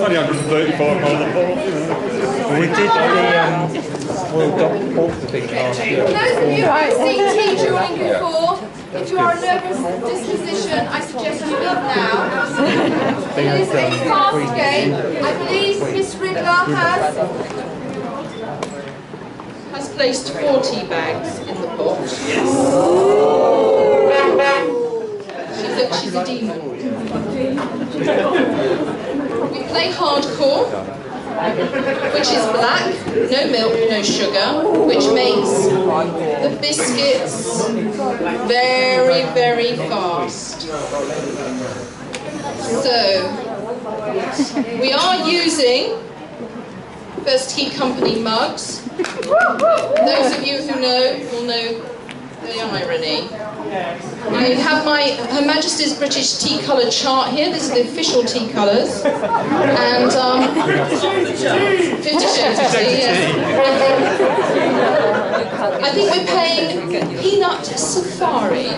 only 135 miles an hour. We did the World Dog Pork thing last year. For those of you who haven't seen tea dueling before, if you are a nervous disposition, I suggest you leave now. It is a fast game. I believe Miss Riddler has placed 4 tea bags in the pot. She's a demon. We play hardcore, which is black, no milk, no sugar, which makes the biscuits very, very fast. So, we are using First Heat Company mugs. Those of you who know will know the irony. I have Her Majesty's British tea colour chart here. This is the official tea colours. And 50 Shades of Tea, yes. I think we're playing Peanut Safari.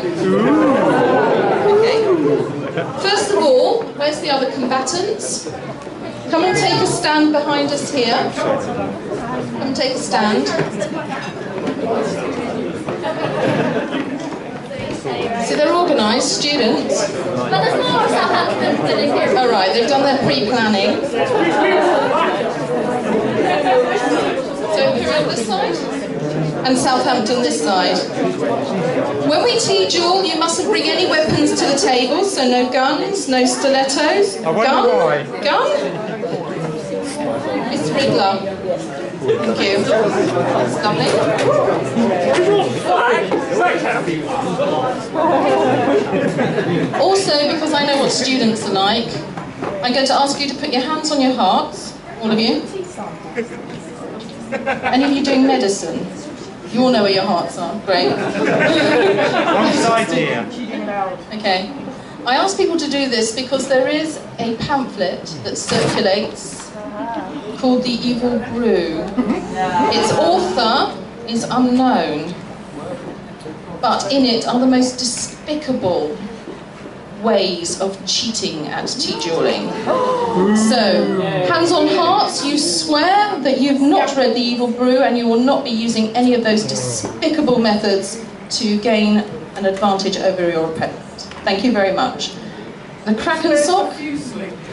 Okay. First of all, where's the other combatants? Come and take a stand behind us here. Come and take a stand. So they're organised, students. But there's more Southampton than in here. All right, they've done their pre-planning. So here on this side, and Southampton this side. When we tea duel, you mustn't bring any weapons to the table, so no guns, no stilettos. Gun? Miss Riddler. Thank you. That's lovely. Also, because I know what students are like, I'm going to ask you to put your hands on your hearts, all of you. Any of you doing medicine? You all know where your hearts are. Great. Wrong side here. Okay. I ask people to do this because there is a pamphlet that circulates called The Evil Brew. Its author is unknown, but in it are the most despicable ways of cheating at tea dueling. So, hands on hearts, you swear that you've not read The Evil Brew and you will not be using any of those despicable methods to gain an advantage over your opponent. Thank you very much. The Kraken sock.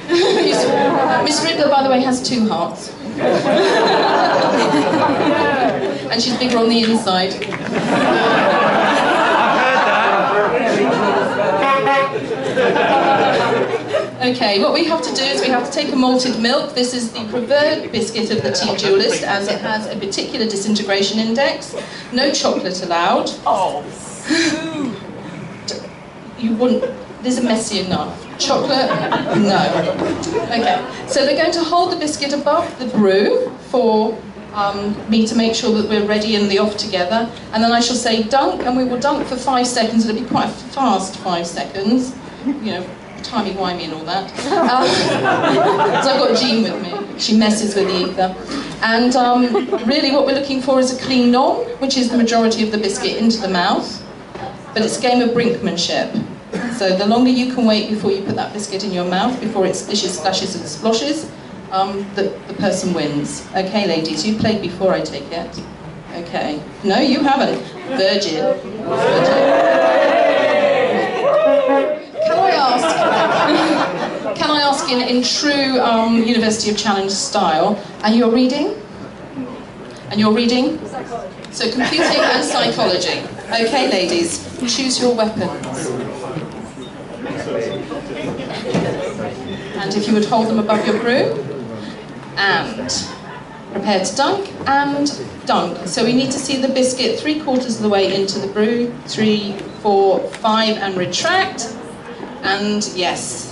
Miss Riddler, by the way, has 2 hearts. And she's bigger on the inside. Okay, what we have to do is we have to take a malted milk. This is the preferred biscuit of the tea duelist, as it has a particular disintegration index. No chocolate allowed. Oh. You wouldn't. This is messy enough. Chocolate? No. Okay, so they're going to hold the biscuit above the brew for me to make sure that we're ready and the off together. And then I shall say dunk, and we will dunk for 5 seconds. It'll be quite a fast 5 seconds. You know, timey-wimey and all that. So I've got Jean with me. She messes with the ether. And really what we're looking for is a clean nom, which is the majority of the biscuit into the mouth. But it's a game of brinkmanship. So the longer you can wait before you put that biscuit in your mouth, before it splishes, splashes and sploshes, the person wins. Okay, ladies, you've played before, I take it. Okay. No, you haven't. Virgin. Can I ask in true University of Challenge style, and you're reading? And you're reading? So computing and psychology. Okay, ladies, choose your weapons. And if you would hold them above your brew, and prepare to dunk, and dunk. So we need to see the biscuit 3/4 of the way into the brew, 3, 4, 5, and retract, and yes.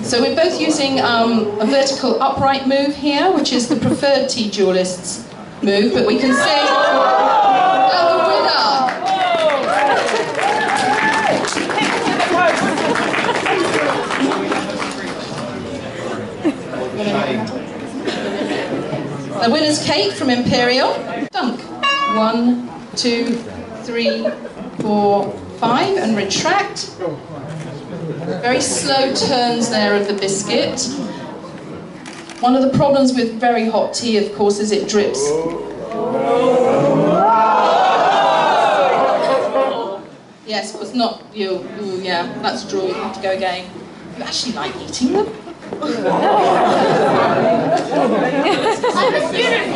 So we're both using a vertical upright move here, which is the preferred tea duelist's move, but we can say, oh, the winner! The winner's Kate from Imperial. Dunk. 1, 2, 3, 4, 5, and retract. Very slow turns there of the biscuit. One of the problems with very hot tea, of course, is it drips. Yes, it was not you. Ooh, yeah, that's a draw. You have to go again. You actually like eating them? I'm a student.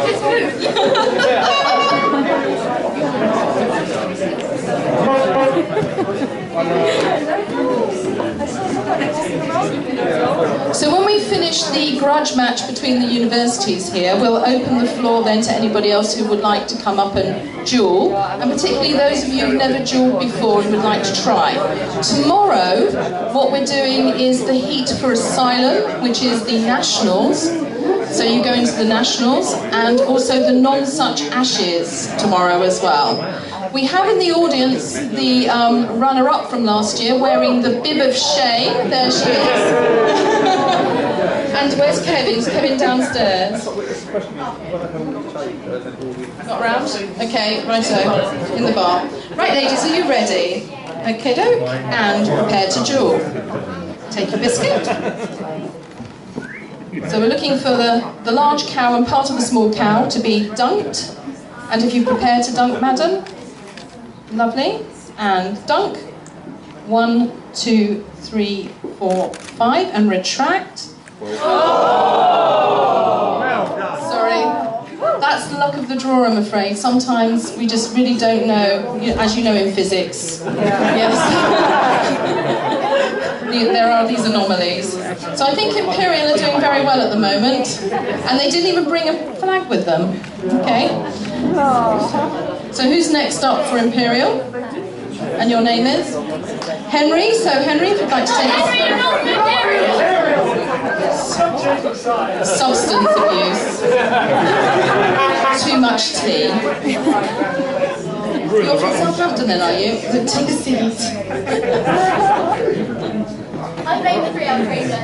So when we finish the grudge match between the universities here, we'll open the floor then to anybody else who would like to come up and duel, and particularly those of you who've never duelled before and would like to try. Tomorrow, what we're doing is the Heat for Asylum, which is the Nationals. So you go into the Nationals, and also the Non-Such Ashes tomorrow as well. We have in the audience the runner-up from last year wearing the bib of shame. There she is. And where's Kevin? Is Kevin downstairs? Not around? Okay, righto. In the bar. Right, ladies, are you ready? Okay, doke. And prepare to duel. Take your biscuit. So we're looking for the large cow and part of the small cow to be dunked. And if you prepare to dunk, madam. Lovely. And dunk. 1, 2, 3, 4, 5. And retract. Sorry. That's the luck of the draw, I'm afraid. Sometimes we just really don't know, as you know in physics. Yes. There are these anomalies. So I think Imperial are doing very well at the moment. And they didn't even bring a flag with them. Okay? So who's next up for Imperial? And your name is? Henry. So Henry, if you'd like to take substance abuse. Too much tea. You're from Southampton then, are you? So take a seat. I played the 3 hour trainer.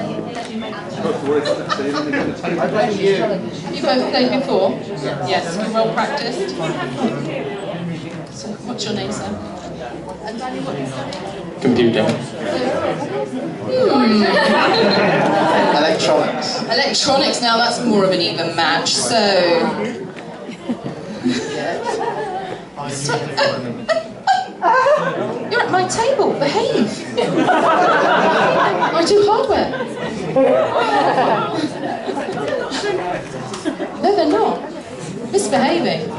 You both played before? Yes, you're well practiced. So, what's your name, sir? Computer. Electronics. Electronics, now that's more of an even match, so... You're at my table, behave! I do hardware. No, they're not. Misbehaving.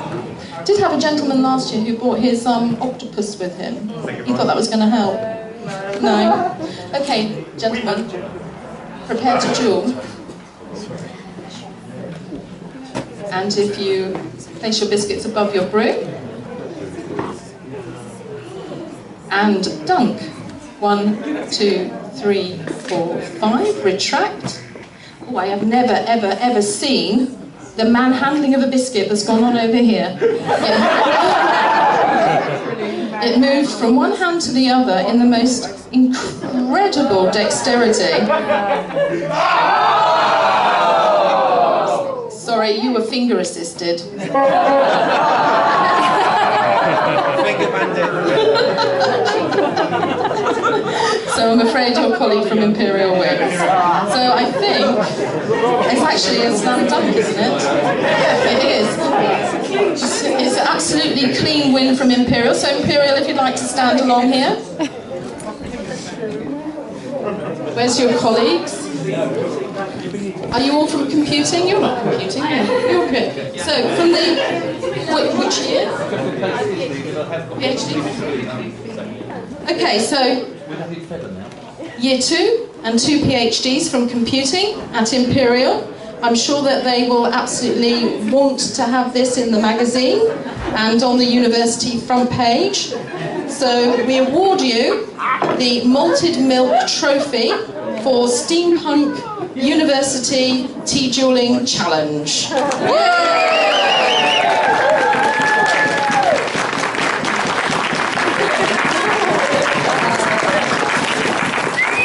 Did have a gentleman last year who brought his octopus with him. He thought that was going to help. No. Okay, gentlemen, prepare to duel. And if you place your biscuits above your brew, and dunk. 1, 2, 3, 4, 5. Retract. Oh, I have never, ever, ever seen the manhandling of a biscuit that's gone on over here. It moved from one hand to the other in the most incredible dexterity. Sorry, you were finger assisted. So I'm afraid your colleague from Imperial wins. So I think it's actually a slam dunk, isn't it? It is. It's an absolutely clean win from Imperial. So Imperial, if you'd like to stand along here. Where's your colleagues? Are you all from computing? You're not computing, you're good. So from the... which year? PhD? Okay, so year 2 and 2 PhDs from computing at Imperial. I'm sure that they will absolutely want to have this in the magazine and on the university front page. So we award you the Malted Milk Trophy for Steampunk University Tea Duelling Challenge.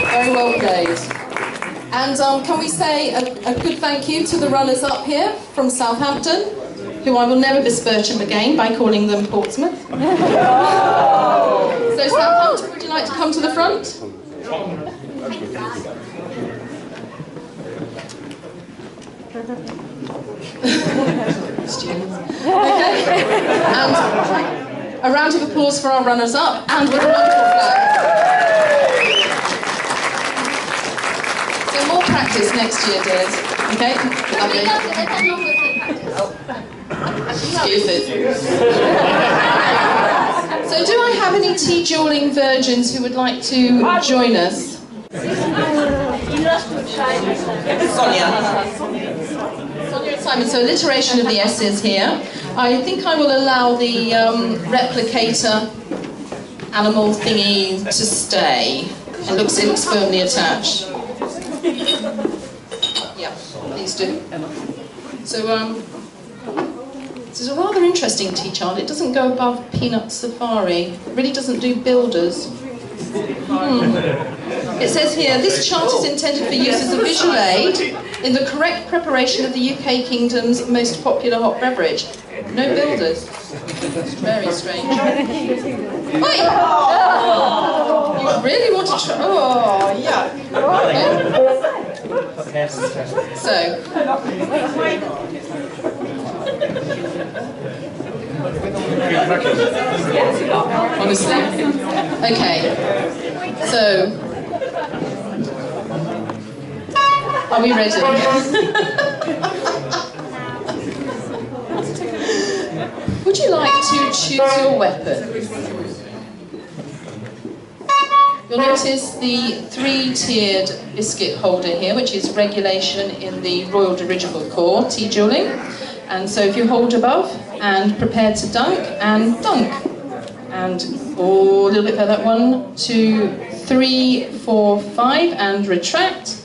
Very well played. And can we say a good thank you to the runners up here from Southampton? who I will never besmirch them again by calling them Portsmouth. So Southampton, would you like to come to the front? Okay. And a round of applause for our runners-up and with a wonderful flag. So more practice next year, dears. Okay? Lovely. Excuses. So do I have any tea dueling virgins who would like to join us? Sonia and Simon. So alliteration of the S's here. I think I will allow the replicator animal thingy to stay. It looks firmly attached. Yeah, please do. So this is a rather interesting tea chart. It doesn't go above Peanut Safari. It really doesn't do builders. It says here, this chart is intended for use as a visual aid in the correct preparation of the UK Kingdom's most popular hot beverage. No builders. Very strange. Wait! You really want to try? Oh, yeah. Okay. So. Honestly. Okay. So. Are we ready? Would you like to choose your weapon? You'll notice the three-tiered biscuit holder here, which is regulation in the Royal Dirigible Corps, tea dueling. And so if you hold above and prepare to dunk, and dunk. And a little bit further, 1, 2, 3, 4, 5, and retract.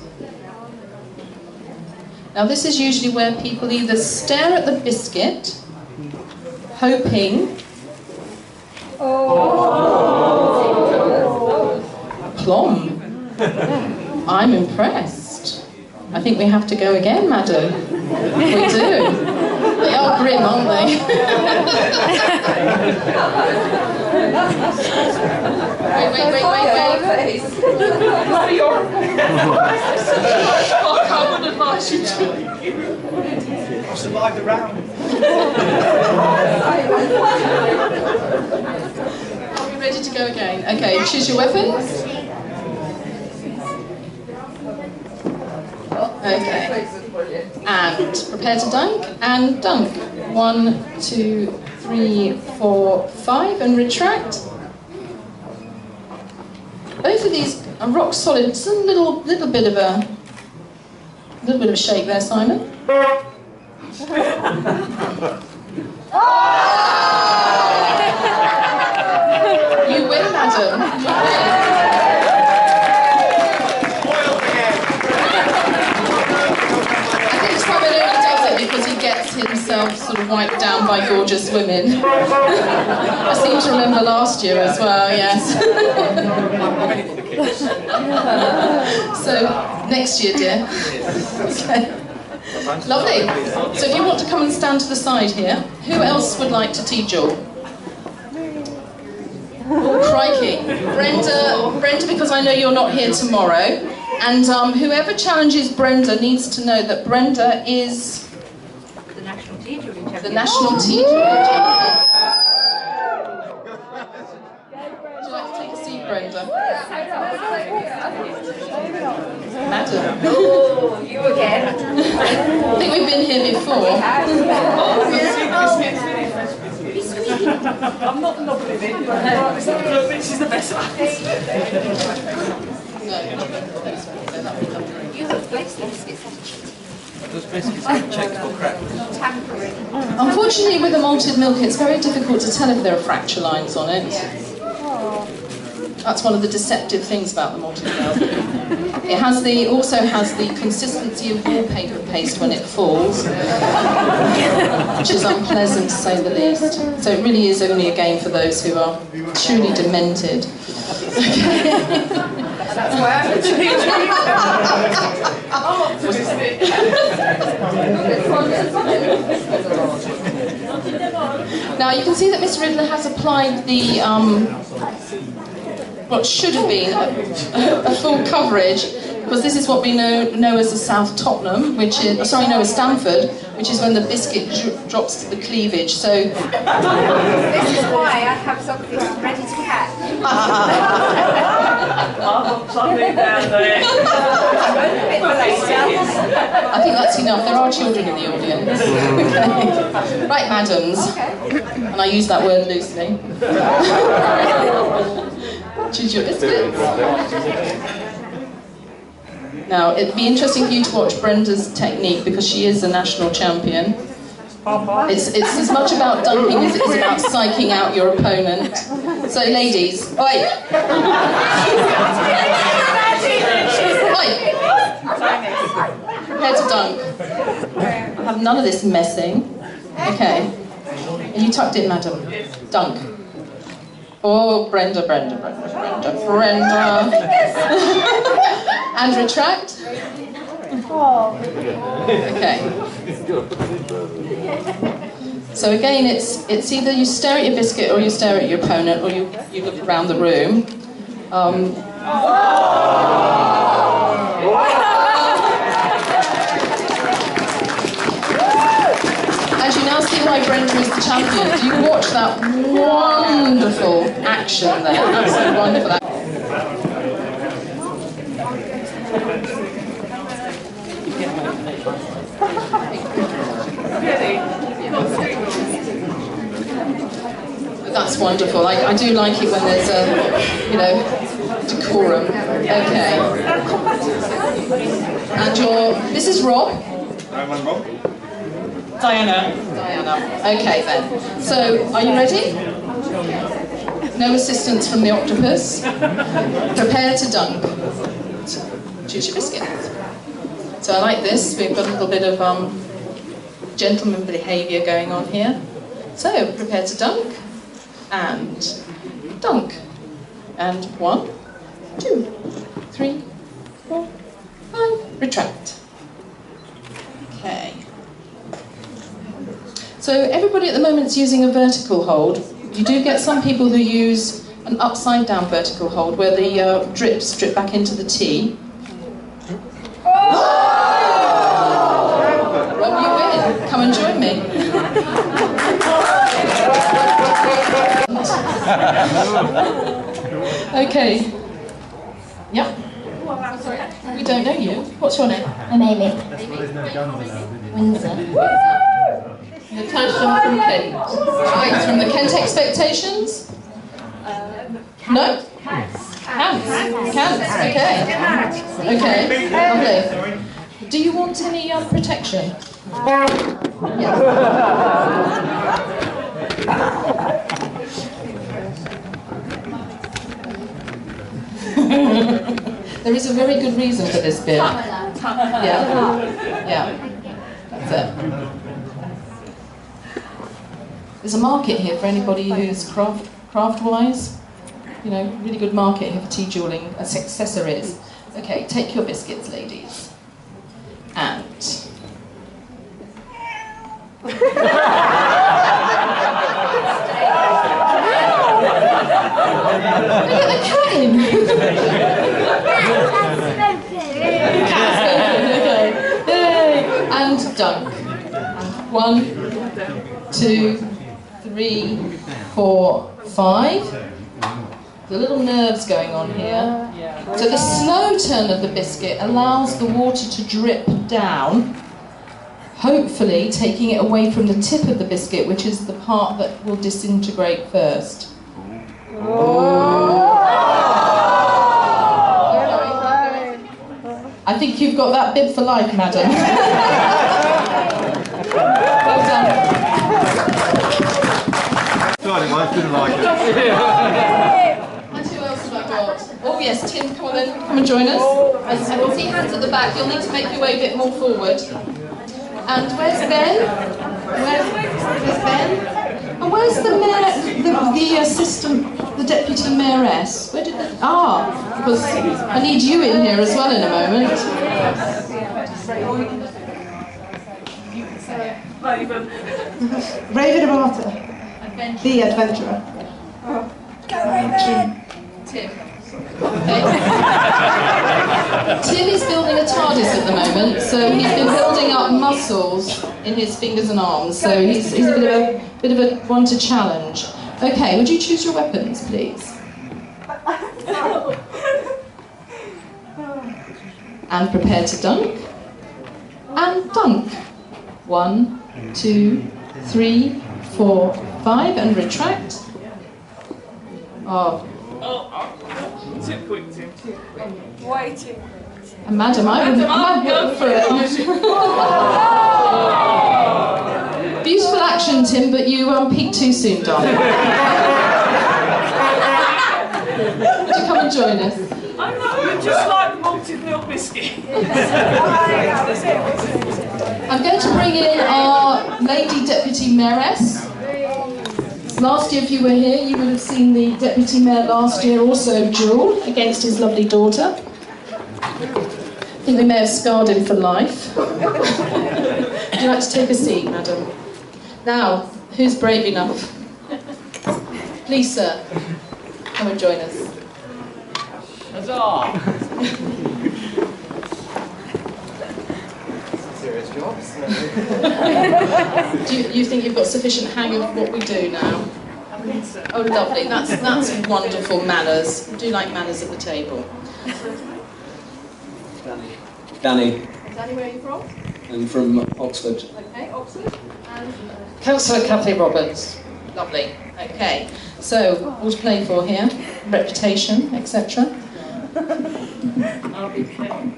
Now this is usually where people either stare at the biscuit, hoping, aplomb. I'm impressed. I think we have to go again, madam. We do. They are grim, aren't they? wait. I wouldn't advise you to. I've survived the round. Are we ready to go again? Okay, choose your weapons. Okay. And prepare to dunk, and dunk. 1, 2, 3, 4, 5, and retract. Both of these are rock solid. Just a little bit of a shake there, Simon. You win, madam. You win. Because he gets himself sort of wiped down by gorgeous women. I seem to remember last year as well, yes. So, next year, dear. Okay. Lovely. So if you want to come and stand to the side here, who else would like to tea duel? Oh, crikey. Brenda, because I know you're not here tomorrow. And whoever challenges Brenda needs to know that Brenda is the national tea dueling champion. The national tea dueling champion. Would you like to take a seat, Brenda? Madam. Oh, you again. I think we've been here before. I'm not loving it. She's the best one. Those biscuits checked for crack. Unfortunately, with the malted milk, it's very difficult to tell if there are fracture lines on it. That's one of the deceptive things about the malted milk. It also has the consistency of wallpaper paste when it falls, which is unpleasant to say the least. So it really is only a game for those who are truly demented. That's why I'm optimistic. Now you can see that Miss Riddler has applied the what should have been a full coverage, because this is what we know as the South Tottenham, which is as Stamford, which is when the biscuit drops to the cleavage. So This is why I have something ready to catch. Something down there. I think that's enough. There are children in the audience. Okay. Right, madams. And I use that word loosely. Choose your biscuits. Now, it'd be interesting for you to watch Brenda's technique, because she is the national champion. It's as much about dunking as it is about psyching out your opponent. So, ladies, oi! Oi! Prepare to dunk. I have none of this messing. Okay. Are you tucked in, madam? Dunk. Oh, Brenda. And retract. Okay. So again, it's either you stare at your biscuit or you stare at your opponent, or you look around the room. As you now see why Brenda is the champion, do you watch that wonderful action there? Absolutely wonderful. That's wonderful. I do like it when there's a, decorum. Okay. And this is Rob. I'm Rob. Diana. Okay then. So, are you ready? No assistance from the octopus. Prepare to dunk. Choose your biscuits. So I like this. We've got a little bit of gentleman behaviour going on here. So, prepare to dunk. And dunk. And 1, 2, 3, 4, 5. Retract. Okay. So everybody at the moment is using a vertical hold. You do get some people who use an upside down vertical hold where the drips drip back into the tea. Rob, you win. Come and join me. Okay. Yep. We don't know you. What's your name? I'm Amy. Windsor. Natasha from Kent. Right, from the Kent Expectations? No? Cants. Okay. Okay. Lovely. Do you want any protection? Yeah. There is a very good reason for this bit. Yeah. That's it. There's a market here for anybody who's craft-wise. Really good market here for tea duelling accessories. Okay, take your biscuits, ladies. And... Look at the cat in! Okay. And dunk. 1, 2, 3, 4, 5. The little nerves going on here. So the slow turn of the biscuit allows the water to drip down, hopefully taking it away from the tip of the biscuit, which is the part that will disintegrate first. I think you've got that bib for life, madam. Well done. I didn't like it. And who else have I got? Oh yes, Tim, come on then, come and join us. I can see hands at the back, you'll need to make your way a bit more forward. And where's Ben? Where's Ben? And where's the mayor, the assistant, the deputy mayoress? Where did they... because I need you in here as well in a moment. Raven Amata. The adventurer. Tim. Okay. Tim is building a TARDIS at the moment, so he's been building up muscles in his fingers and arms, so he's a bit of a one to challenge. Okay, would you choose your weapons, please? And prepare to dunk. And dunk. 1, 2, 3, 4, 5, and retract. Oh. Too quick, Tim. Way too. And madam, I might go for it. Beautiful action, Tim, but you peaked too soon, darling. Would you come and join us? I know, you're just like the malted milk biscuit. I'm going to bring in our Lady Deputy Mayoress. Last year, if you were here, you would have seen the Deputy Mayor last year also duel against his lovely daughter. I think they may have scarred him for life. Would you like to take a seat, madam? Now, who's brave enough? Please, sir, come and join us. Huzzah! Serious jobs. Do you think you've got sufficient hang of what we do now? I think so. Oh, lovely. That's wonderful manners. I do like manners at the table. Danny. Danny, where are you from? I'm from Oxford. Okay, Oxford. And Councillor Kathy Roberts. Lovely. Okay. So, all to play for here. Reputation, etc. I'll be careful.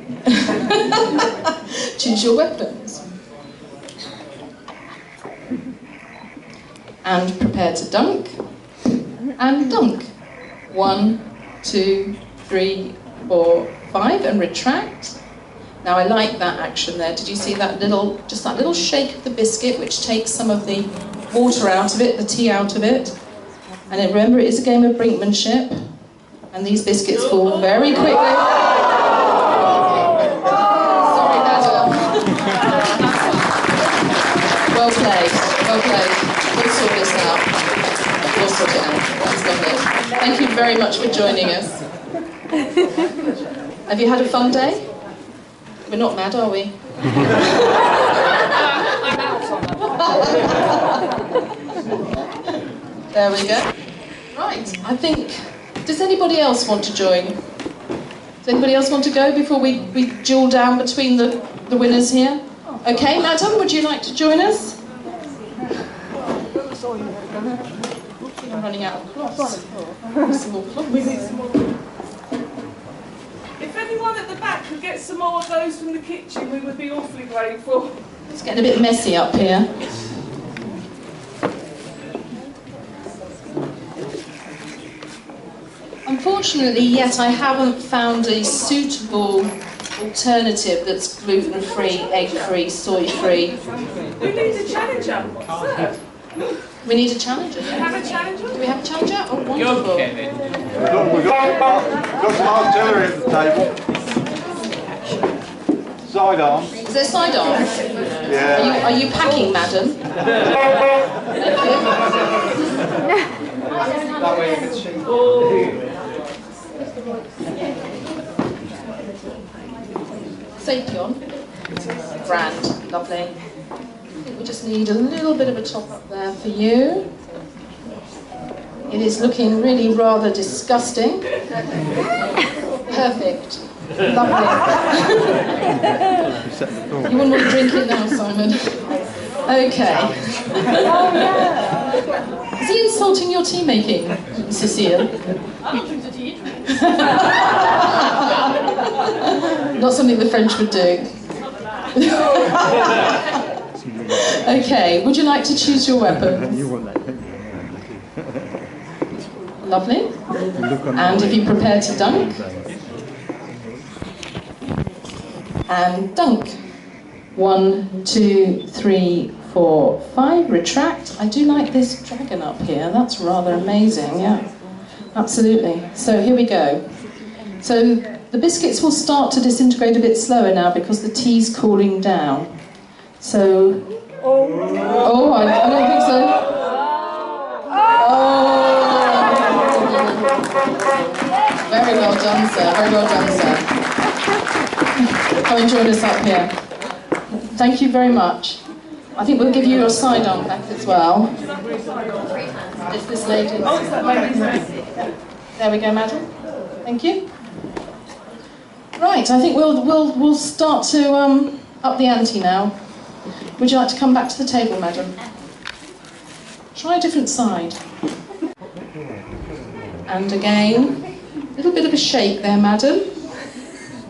Choose your weapons. And prepare to dunk. And dunk. 1, 2, 3, 4, 5, and retract. Now I like that action there. Did you see that little shake of the biscuit which takes some of the water out of it, the tea out of it? And then remember, it is a game of brinkmanship, and these biscuits fall very quickly. Sorry, Madam. Well played, well played. We'll sort this out. We'll sort it out. That's lovely. Thank you very much for joining us. Have you had a fun day? We're not mad, are we? There we go. Right, I think... Does anybody else want to join? Does anybody else want to go before we duel down between the winners here? Okay, madam, would you like to join us? I'm running out of cloths. Some more cloths. We need some more. If anyone at the back could get some more of those from the kitchen, we would be awfully grateful. It's getting a bit messy up here. Unfortunately, yet I haven't found a suitable alternative that's gluten-free, egg-free, soy-free. We need a challenger. Sir, We need a challenger. do you have a challenger? Do we have a challenger? Oh, wonderful. Go, Kevin. We've got some artillery at the table. Sidearms. Is there sidearms? Yeah. Are you packing, madam? That way if it's shaky. Safety on. Brand. Lovely. I think we just need a little bit of a top up there for you. It is looking really rather disgusting. Perfect. Lovely. You wouldn't want to drink it now, Simon. Okay. Is he insulting your tea making, Cecile? I'm not drinking tea. Not something the French would do. Okay, would you like to choose your weapons? Lovely. And if you prepare to dunk. And dunk. 1, 2, 3, 4, 5. Retract. I do like this dragon up here. That's rather amazing, yeah. Absolutely. So here we go. So the biscuits will start to disintegrate a bit slower now because the tea's cooling down. So... Oh, I don't think so. Very well done, sir. Very well done, sir. Come and join us up here. Thank you very much. I think we'll give you your sidearm back as well. If this lady. There we go, madam. Thank you. Right, I think we'll start to up the ante now. Would you like to come back to the table, madam? Try a different side. And again, a little bit of a shake there, madam.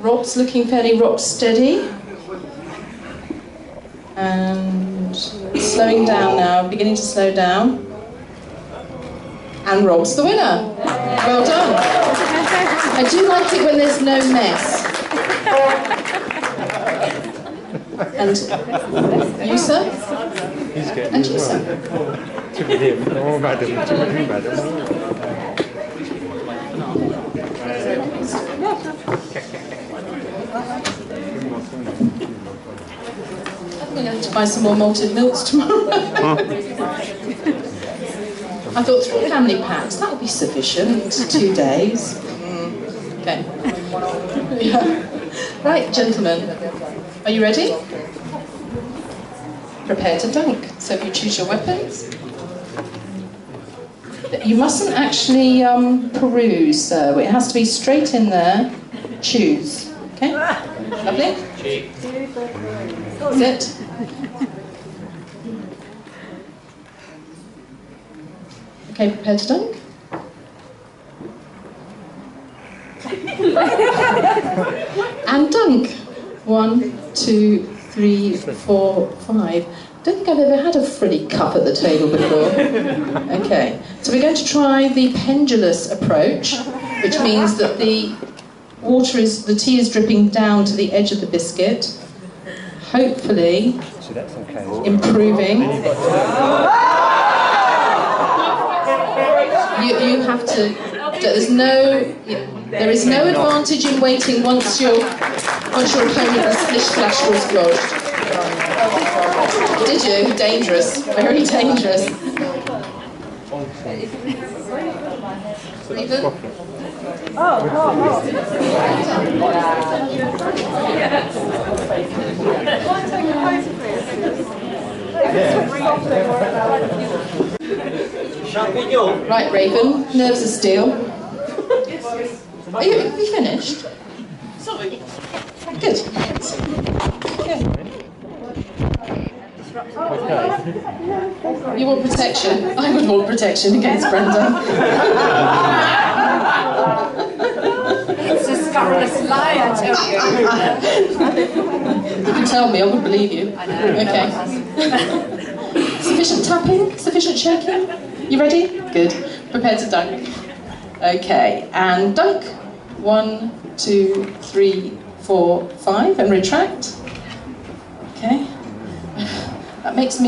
Rob's looking fairly rock steady. And slowing down now, beginning to slow down. And Rob's the winner. Well done. I do like it when there's no mess. And you, sir? He's good. And you, sir? To him. Oh, madam. To him, madam. I'm going to have to buy some more malted milks tomorrow. I thought 3 family packs, that would be sufficient. 2 days. Okay. Yeah. Right, gentlemen. Are you ready? Prepare to dunk. So if you choose your weapons. You mustn't actually peruse, so it has to be straight in there. Choose. Okay? Lovely? Sit. Okay, prepare to dunk. And dunk. 1, 2, 3, 4, 5. I don't think I've ever had a frilly cup at the table before. Okay, so we're going to try the pendulous approach, which means that the tea is dripping down to the edge of the biscuit, hopefully improving. You have to. There is no advantage in waiting once your opponent has splish-splashed or splodged. Did you? Dangerous. Very dangerous. Stephen? Right, Raven. Nerves of steel. Are you finished? Sorry. Good. Okay. You want protection? I would want protection against Brenda. It's a scurrilous lie, I tell you. You can tell me, I wouldn't believe you. I know. Okay. Sufficient tapping? Sufficient shaking? You ready? Good. Prepare to dunk. Okay, and dunk. 1, 2, 3, 4, 5, and retract. Okay. That makes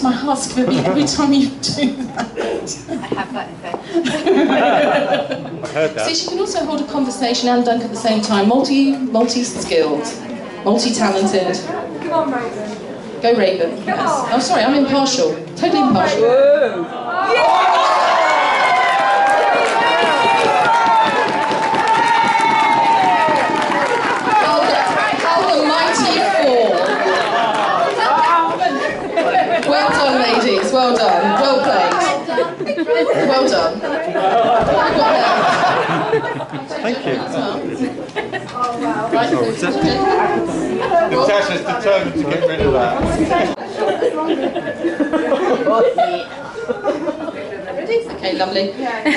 my heart skip a beat every time you do that. I have that effect. I heard that. See, she can also hold a conversation and dunk at the same time. Multi-skilled, multi-talented. Come on, Raven. Go Raven. Yes. Oh, sorry, I'm impartial. Totally impartial. How the mighty fall. Well done, ladies. Well done. Well played. Well done. Thank you. Right. Natasha's determined to get rid of that. Ready? Okay, lovely.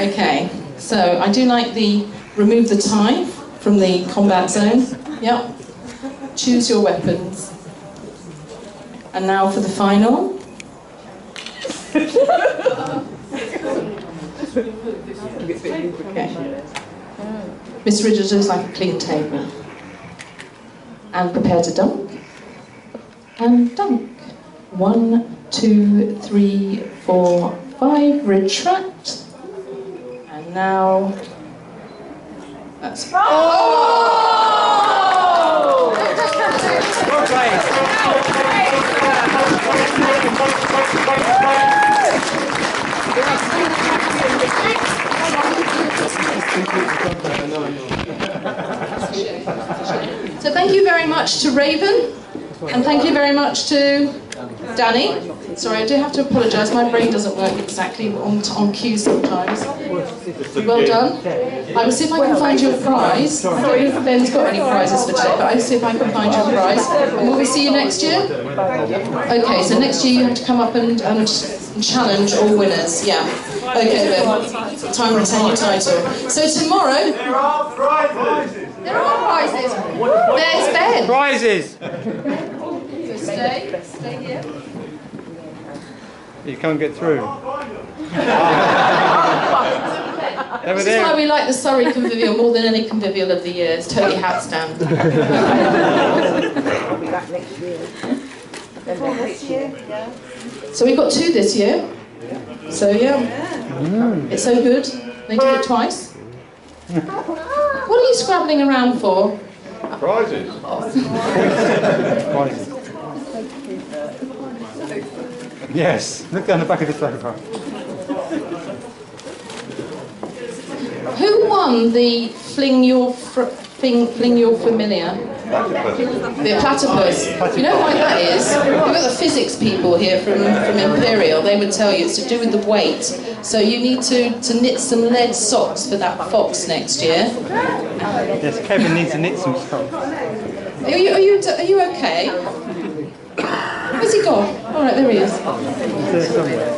Okay, so I do like the remove the tie from the combat zone. Yep. Choose your weapons. And now for the final. Okay. Miss Ridger does like a clean table. And prepare to dunk. And dunk. 1, 2, 3, 4, 5. Retract. And now. That's. Oh! Well played. So thank you very much to Raven, and thank you very much to Danny. Sorry, I do have to apologise, my brain doesn't work exactly on cue sometimes. Well done. I will see if I can find you a prize. I don't know if Ben's got any prizes for today, but I will see if I can find you a prize. And will we see you next year? Okay, so next year you have to come up and challenge all winners. Yeah. Okay, Ben. Time to retain your title. So tomorrow... There are prizes! There are prizes. There's Ben. Prizes! So stay here. You can't get through. This is why we like the Surrey Convivial more than any Convivial of the year. It's totally hat stand. I'll be back next year. So we've got 2 this year. So yeah, it's so good. They did it twice. What are you scrabbling around for? Prizes. Prizes. Yes, look down the back of the sofa. Who won the fling your familiar? The platypus. You know why that is? We've got the physics people here from Imperial. They would tell you it's to do with the weight. So you need to knit some lead socks for that fox next year. Yes, Kevin needs to knit some socks. Are you okay? Where's he gone? All right, there he is. There somewhere.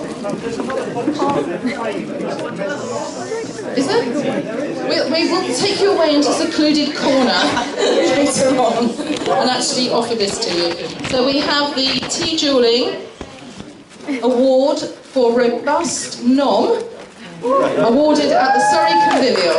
Is it? We will take you away into a secluded corner later on and actually offer this to you. So we have the Duelling Award for Robust Nom awarded at the Surrey Convivial.